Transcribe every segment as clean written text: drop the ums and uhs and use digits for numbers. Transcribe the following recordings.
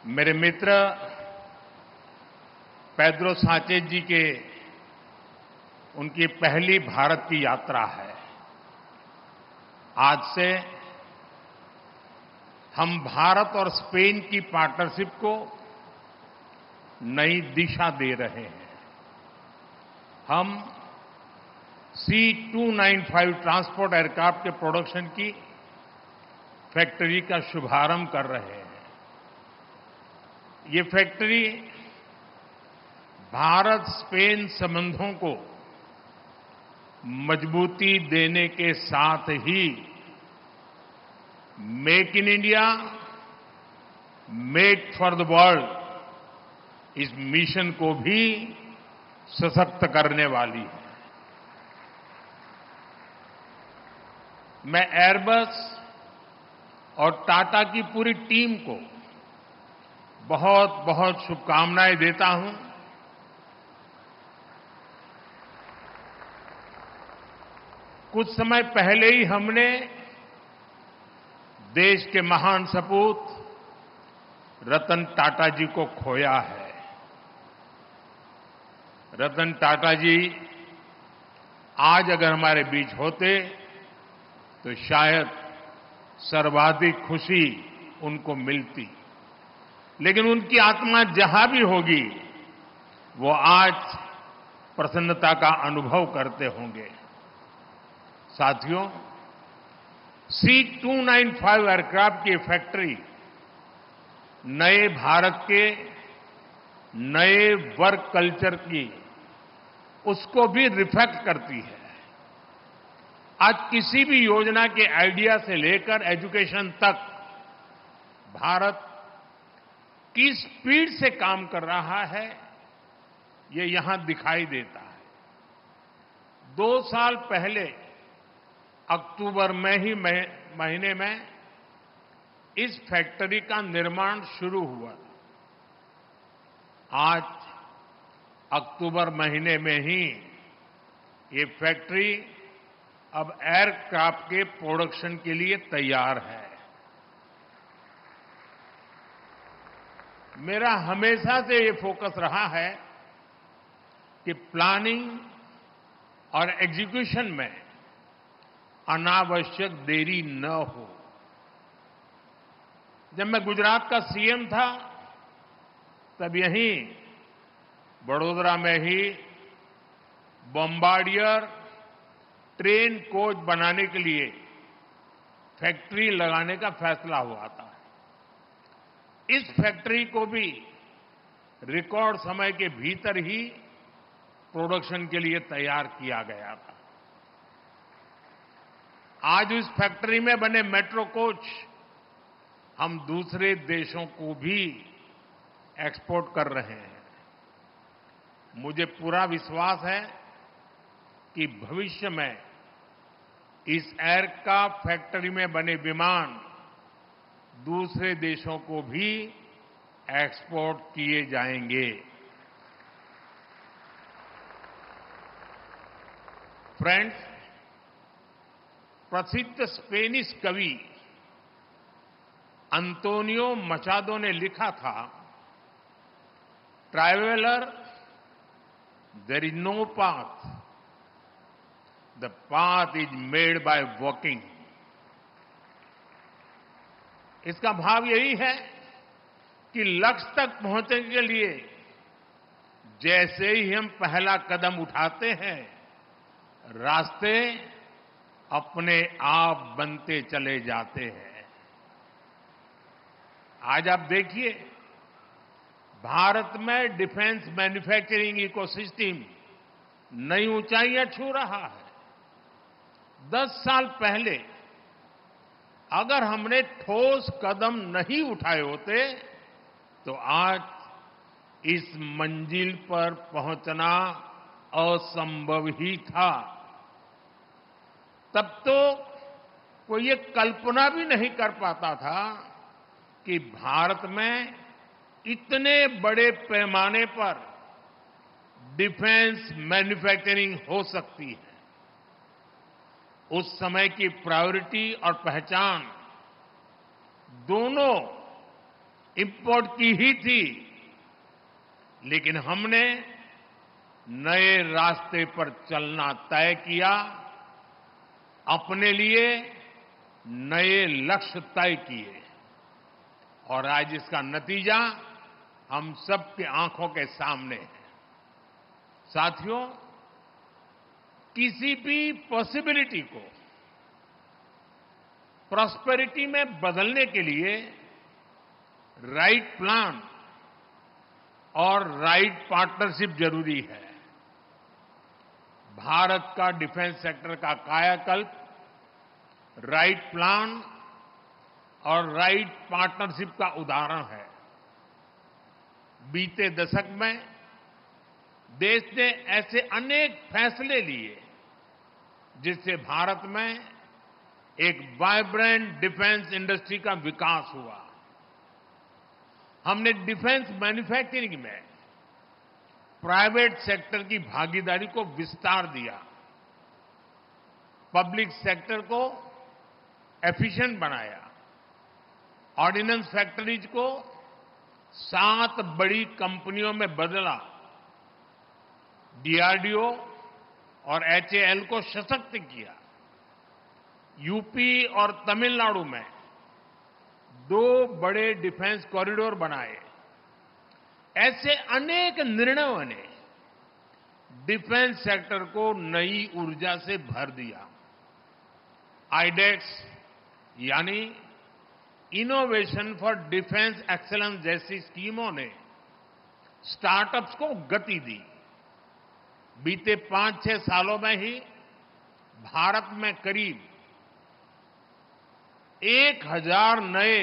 मेरे मित्र Pedro Sanchez जी के उनकी पहली भारत की यात्रा है। आज से हम भारत और स्पेन की पार्टनरशिप को नई दिशा दे रहे हैं। हम C295 ट्रांसपोर्ट एयरक्राफ्ट के प्रोडक्शन की फैक्ट्री का शुभारंभ कर रहे हैं। ये फैक्ट्री भारत स्पेन संबंधों को मजबूती देने के साथ ही make in India, make for the world इस मिशन को भी सशक्त करने वाली है। मैं एयरबस और टाटा की पूरी टीम को बहुत बहुत शुभकामनाएं देता हूं। कुछ समय पहले ही हमने देश के महान सपूत रतन टाटा जी को खोया है। रतन टाटा जी आज अगर हमारे बीच होते तो शायद सर्वाधिक खुशी उनको मिलती, लेकिन उनकी आत्मा जहां भी होगी वो आज प्रसन्नता का अनुभव करते होंगे। साथियों, C295 एयरक्राफ्ट की फैक्ट्री नए भारत के नए वर्क कल्चर की उसको भी रिफ्लेक्ट करती है। आज किसी भी योजना के आइडिया से लेकर एजुकेशन तक भारत किस स्पीड से काम कर रहा है ये यहां दिखाई देता है। 2 साल पहले अक्टूबर में ही महीने में इस फैक्ट्री का निर्माण शुरू हुआ। आज अक्टूबर महीने में ही ये फैक्ट्री अब एयरक्राफ्ट के प्रोडक्शन के लिए तैयार है। मेरा हमेशा से ये फोकस रहा है कि प्लानिंग और एग्जीक्यूशन में अनावश्यक देरी न हो। जब मैं गुजरात का सीएम था तब यहीं बड़ोदरा में ही बॉम्बार्डियर ट्रेन कोच बनाने के लिए फैक्ट्री लगाने का फैसला हुआ था। इस फैक्ट्री को भी रिकॉर्ड समय के भीतर ही प्रोडक्शन के लिए तैयार किया गया था। आज इस फैक्ट्री में बने मेट्रो कोच हम दूसरे देशों को भी एक्सपोर्ट कर रहे हैं। मुझे पूरा विश्वास है कि भविष्य में इस एयरक्राफ्ट फैक्ट्री में बने विमान दूसरे देशों को भी एक्सपोर्ट किए जाएंगे। फ्रेंड्स, प्रसिद्ध स्पेनिश कवि अंतोनियो मचादो ने लिखा था, traveller there is no path, the path is made by walking. इसका भाव यही है कि लक्ष्य तक पहुंचने के लिए जैसे ही हम पहला कदम उठाते हैं रास्ते अपने आप बनते चले जाते हैं। आज आप देखिए, भारत में डिफेंस मैन्युफैक्चरिंग इकोसिस्टम नई ऊंचाइयां छू रहा है। 10 साल पहले अगर हमने ठोस कदम नहीं उठाए होते तो आज इस मंजिल पर पहुंचना असंभव ही था। तब तो कोई ये कल्पना भी नहीं कर पाता था कि भारत में इतने बड़े पैमाने पर डिफेंस मैन्युफैक्चरिंग हो सकती है। उस समय की प्रायोरिटी और पहचान दोनों इंपोर्ट की ही थी, लेकिन हमने नए रास्ते पर चलना तय किया, अपने लिए नए लक्ष्य तय किए और आज इसका नतीजा हम सबकी आंखों के सामने है। साथियों, किसी भी पॉसिबिलिटी को प्रॉस्पेरिटी में बदलने के लिए राइट प्लान और राइट पार्टनरशिप जरूरी है। भारत का डिफेंस सेक्टर का कायाकल्प राइट प्लान और राइट पार्टनरशिप का उदाहरण है। बीते दशक में देश ने ऐसे अनेक फैसले लिए जिससे भारत में एक वाइब्रेंट डिफेंस इंडस्ट्री का विकास हुआ। हमने डिफेंस मैन्युफैक्चरिंग में प्राइवेट सेक्टर की भागीदारी को विस्तार दिया, पब्लिक सेक्टर को एफिशिएंट बनाया, ऑर्डिनेंस फैक्ट्रीज को 7 बड़ी कंपनियों में बदला, डीआरडीओ और एचएएल को सशक्त किया, यूपी और तमिलनाडु में 2 बड़े डिफेंस कॉरिडोर बनाए। ऐसे अनेक निर्णयों ने डिफेंस सेक्टर को नई ऊर्जा से भर दिया। आईडेक्स यानी इनोवेशन फॉर डिफेंस एक्सीलेंस जैसी स्कीमों ने स्टार्टअप्स को गति दी। बीते 5-6 सालों में ही भारत में करीब 1000 नए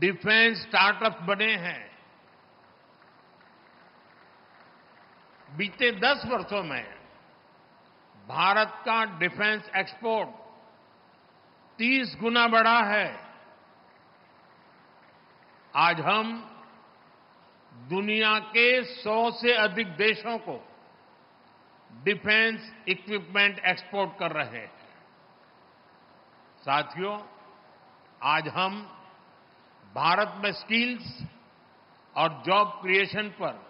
डिफेंस स्टार्टअप्स बने हैं। बीते 10 वर्षों में भारत का डिफेंस एक्सपोर्ट 30 गुना बढ़ा है। आज हम दुनिया के 100 से अधिक देशों को डिफेंस इक्विपमेंट एक्सपोर्ट कर रहे हैं। साथियों, आज हम भारत में स्किल्स और जॉब क्रिएशन पर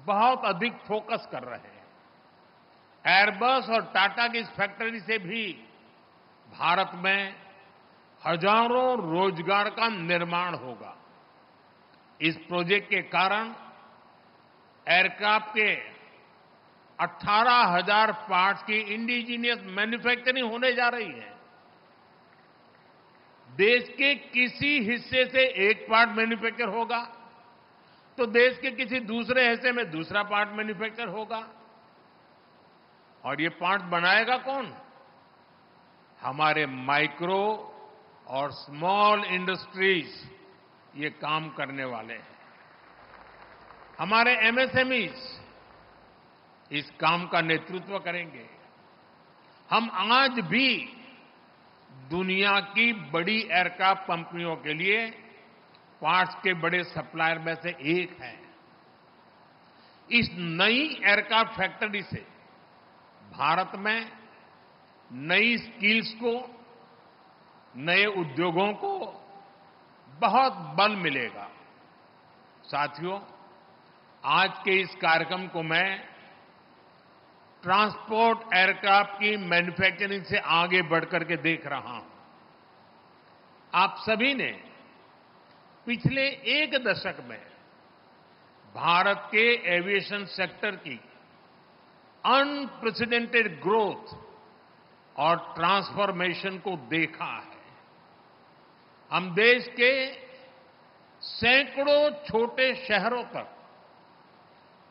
बहुत अधिक फोकस कर रहे हैं। एयरबस और टाटा की इस फैक्ट्री से भी भारत में हजारों रोजगार का निर्माण होगा। इस प्रोजेक्ट के कारण एयरक्राफ्ट के 18,000 पार्ट्स की इंडिजीनियस मैन्युफैक्चरिंग होने जा रही है। देश के किसी हिस्से से एक पार्ट मैन्युफैक्चर होगा तो देश के किसी दूसरे हिस्से में दूसरा पार्ट मैन्युफैक्चर होगा। और ये पार्ट बनाएगा कौन? हमारे माइक्रो और स्मॉल इंडस्ट्रीज ये काम करने वाले हैं। हमारे एमएसएमईज इस काम का नेतृत्व करेंगे। हम आज भी दुनिया की बड़ी एयरक्राफ्ट कंपनियों के लिए पार्ट्स के बड़े सप्लायर में से एक हैं। इस नई एयरक्राफ्ट फैक्ट्री से भारत में नई स्किल्स को, नए उद्योगों को बहुत बल मिलेगा। साथियों, आज के इस कार्यक्रम को मैं ट्रांसपोर्ट एयरक्राफ्ट की मैन्युफैक्चरिंग से आगे बढ़कर के देख रहा हूं। आप सभी ने पिछले 1 दशक में भारत के एविएशन सेक्टर की अनप्रेसिडेंटेड ग्रोथ और ट्रांसफॉर्मेशन को देखा है। हम देश के सैकड़ों छोटे शहरों तक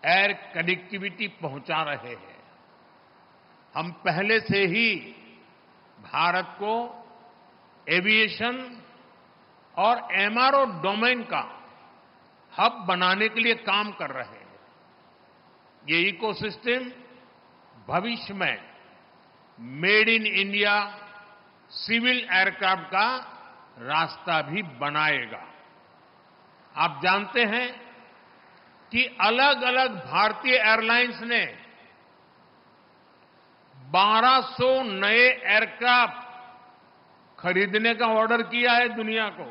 एयर कनेक्टिविटी पहुंचा रहे हैं। हम पहले से ही भारत को एविएशन और एमआरओ डोमेन का हब बनाने के लिए काम कर रहे हैं। ये इकोसिस्टम भविष्य में made in India civil aircraft का रास्ता भी बनाएगा। आप जानते हैं कि अलग अलग भारतीय एयरलाइंस ने 1200 नए एयरक्राफ्ट खरीदने का ऑर्डर किया है दुनिया को।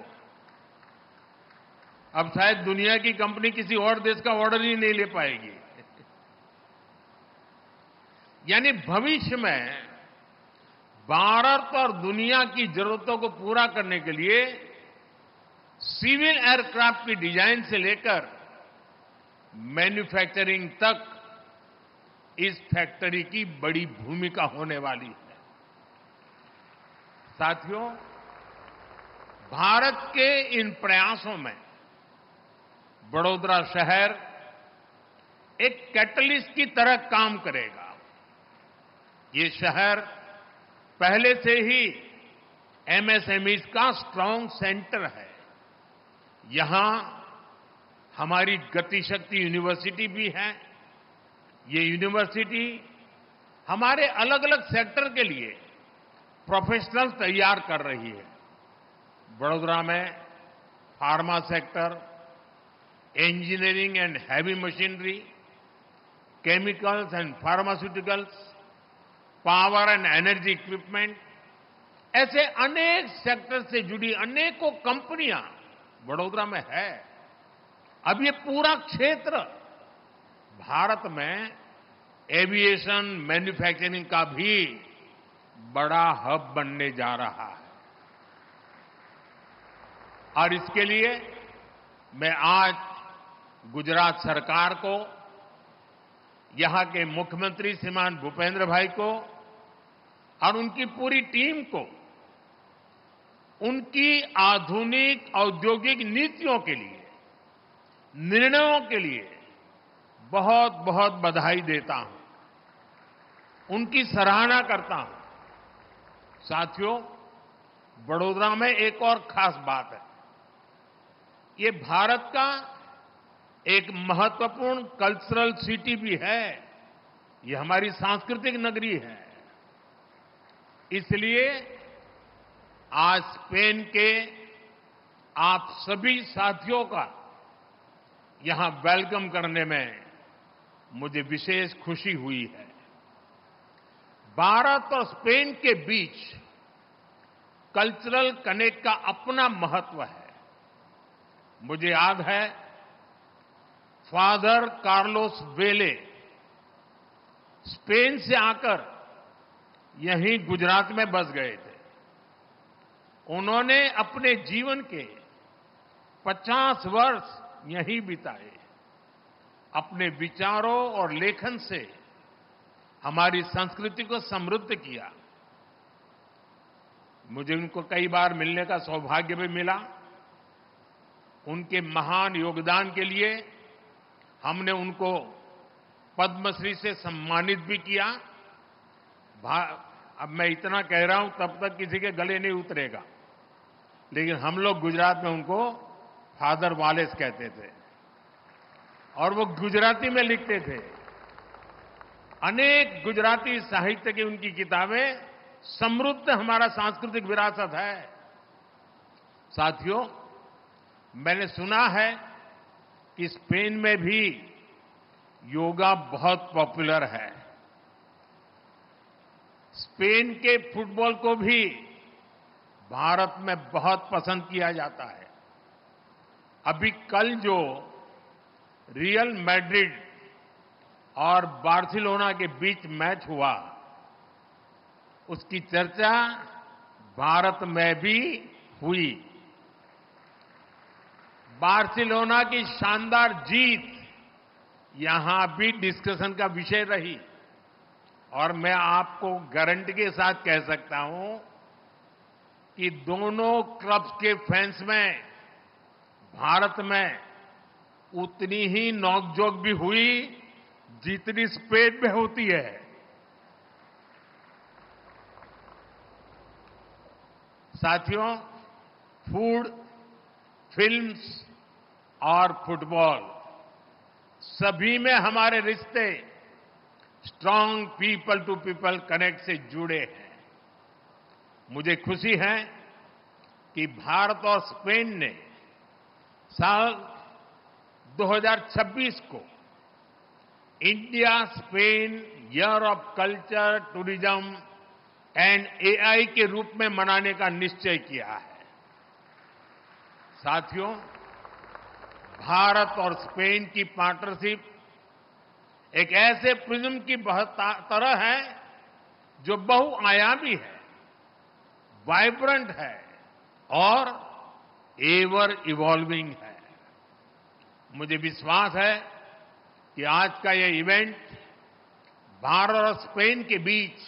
अब शायद दुनिया की कंपनी किसी और देश का ऑर्डर ही नहीं ले पाएगी। यानी भविष्य में भारत और दुनिया की जरूरतों को पूरा करने के लिए सिविल एयरक्राफ्ट की डिजाइन से लेकर मैन्युफैक्चरिंग तक इस फैक्ट्री की बड़ी भूमिका होने वाली है। साथियों, भारत के इन प्रयासों में वडोदरा शहर एक कैटलिस्ट की तरह काम करेगा। ये शहर पहले से ही एमएसएमईज का स्ट्रांग सेंटर है। यहां हमारी गतिशक्ति यूनिवर्सिटी भी है। ये यूनिवर्सिटी हमारे अलग अलग सेक्टर के लिए प्रोफेशनल तैयार कर रही है। वडोदरा में pharma sector, engineering and heavy machinery, chemicals and pharmaceuticals, power and energy equipment, ऐसे अनेक सेक्टर से जुड़ी अनेकों कंपनियां वडोदरा में है। अब ये पूरा क्षेत्र भारत में एविएशन मैन्युफैक्चरिंग का भी बड़ा हब बनने जा रहा है। और इसके लिए मैं आज गुजरात सरकार को, यहां के मुख्यमंत्री श्रीमान भूपेंद्र भाई को और उनकी पूरी टीम को उनकी आधुनिक औद्योगिक नीतियों के लिए, निर्णयों के लिए बहुत बहुत बधाई देता हूं, उनकी सराहना करता हूं। साथियों, वडोदरा में एक और खास बात है। ये भारत का एक महत्वपूर्ण कल्चरल सिटी भी है। ये हमारी सांस्कृतिक नगरी है। इसलिए आज स्पेन के आप सभी साथियों का यहां वेलकम करने में मुझे विशेष खुशी हुई है। भारत और स्पेन के बीच कल्चरल कनेक्ट का अपना महत्व है। मुझे याद है, फादर कार्लोस वेले स्पेन से आकर यहीं गुजरात में बस गए थे। उन्होंने अपने जीवन के 50 वर्ष यहीं बिताए। अपने विचारों और लेखन से हमारी संस्कृति को समृद्ध किया। मुझे उनको कई बार मिलने का सौभाग्य भी मिला। उनके महान योगदान के लिए हमने उनको पद्मश्री से सम्मानित भी किया। अब मैं इतना कह रहा हूं, तब तक किसी के गले नहीं उतरेगा, लेकिन हम लोग गुजरात में उनको फादर वालेस कहते थे और वो गुजराती में लिखते थे। अनेक गुजराती साहित्य की उनकी किताबें समृद्ध हमारा सांस्कृतिक विरासत है। साथियों, मैंने सुना है कि स्पेन में भी योगा बहुत पॉपुलर है। स्पेन के फुटबॉल को भी भारत में बहुत पसंद किया जाता है। अभी कल जो रियल मैड्रिड और बार्सिलोना के बीच मैच हुआ, उसकी चर्चा भारत में भी हुई। बार्सिलोना की शानदार जीत यहां भी डिस्कशन का विषय रही और मैं आपको गारंटी के साथ कह सकता हूं कि दोनों क्लब्स के फैंस में भारत में उतनी ही नोकझोंक भी हुई जितनी स्पेन में होती है। साथियों, फूड, फिल्म्स और फुटबॉल सभी में हमारे रिश्ते strong people to people connect से जुड़े हैं। मुझे खुशी है कि भारत और स्पेन ने साल 2026 को India Spain year of culture, tourism and AI के रूप में मनाने का निश्चय किया है। साथियों, भारत और स्पेन की पार्टनरशिप एक ऐसे प्रिज्म की तरह है जो बहुआयामी है, वाइब्रेंट है और एवर इवॉल्विंग है। मुझे विश्वास है कि आज का यह इवेंट भारत और स्पेन के बीच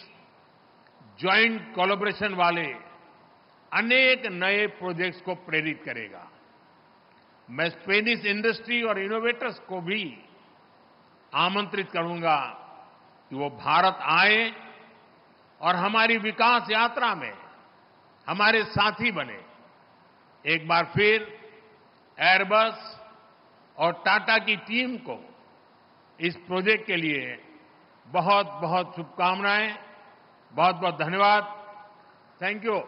ज्वाइंट कोलैबोरेशन वाले अनेक नए प्रोजेक्ट्स को प्रेरित करेगा। मैं स्पेनिश इंडस्ट्री और इनोवेटर्स को भी आमंत्रित करूंगा कि वो भारत आए और हमारी विकास यात्रा में हमारे साथी बने। एक बार फिर एयरबस और टाटा की टीम को इस प्रोजेक्ट के लिए बहुत बहुत शुभकामनाएं, बहुत बहुत धन्यवाद। Thank you.